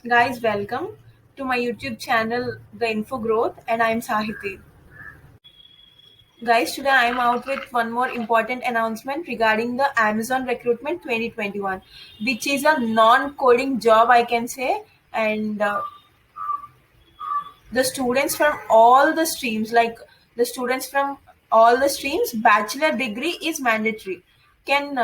Guys, welcome to my YouTube channel, The Info Growth, and I'm Sahiti. Guys, today I'm out with one more important announcement regarding the Amazon Recruitment 2021, which is a non-coding job, I can say, and the students from all the streams, bachelor degree is mandatory, can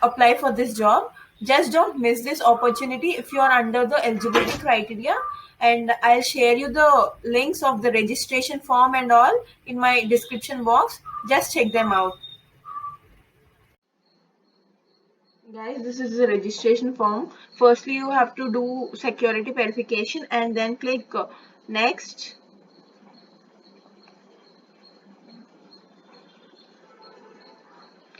apply for this job. Just don't miss this opportunity if you are under the eligibility criteria. And I'll share you the links of the registration form and all in my description box. Just check them out. Guys, this is the registration form. Firstly, you have to do security verification and then click next.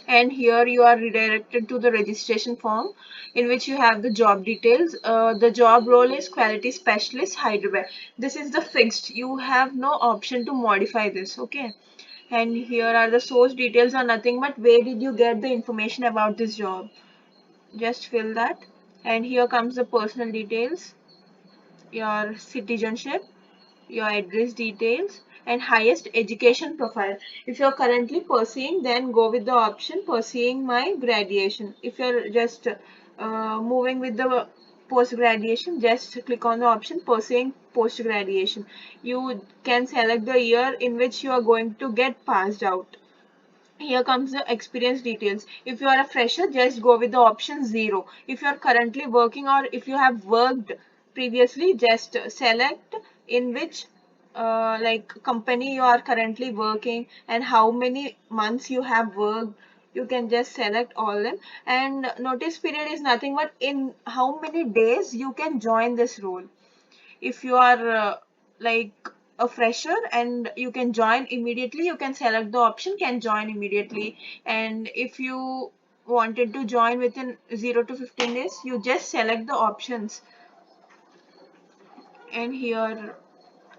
And here you are redirected to the registration form in which you have the job details. The job role is quality specialist Hyderabad. This is the fixed. You have no option to modify this. Okay. And here are the source details are nothing but where did you get the information about this job. Just fill that. And here comes the personal details, your citizenship, your address details, and highest education profile. If you're currently pursuing, then go with the option pursuing my graduation. If you're just moving with the post graduation, just click on the option pursuing post graduation. You can select the year in which you are going to get passed out. Here comes the experience details. If you are a fresher, just go with the option 0. If you are currently working or if you have worked previously, just select in which company you are currently working and how many months you have worked. You can just select all them. And notice period is nothing but in how many days you can join this role. If you are like a fresher and you can join immediately, you can select the option can join immediately. And if you wanted to join within 0 to 15 days, you just select the options. And here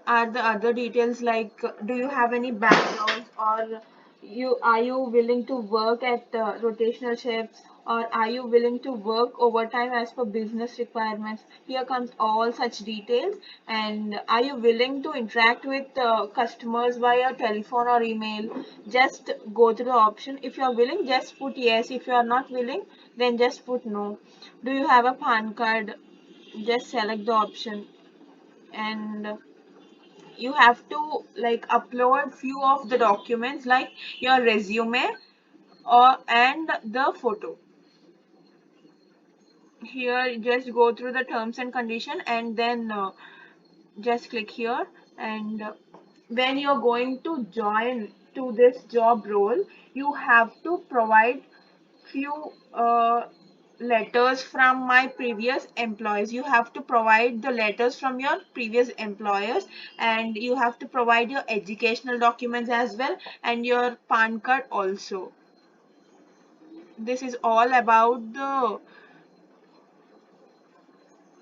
are the other details like do you have any backgrounds, or you are you willing to work at rotational shifts, or are you willing to work overtime as per business requirements. Here comes all such details. And are you willing to interact with customers via telephone or email. Just go to the option. If you are willing, just put yes. If you are not willing, then just put no. Do you have a PAN card? Just select the option. And you have to like upload few of the documents like your resume or and the photo. Here just go through the terms and condition and then just click here. And when you're going to join to this job role, you have to provide few letters from my previous employees. You have to provide the letters from your previous employers, and you have to provide your educational documents as well and your PAN card also. This is all about the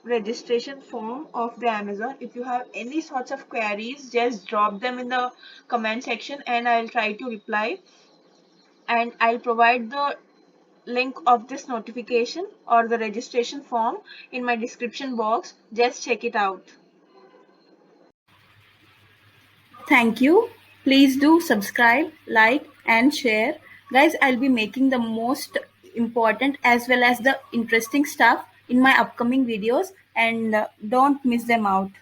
registration form of the Amazon. If you have any sorts of queries, just drop them in the comment section and I'll try to reply. And I'll provide the link of this notification or the registration form in my description box. Just check it out. Thank you. Please do subscribe, like, and share. Guys, I'll be making the most important as well as the interesting stuff in my upcoming videos, and don't miss them out.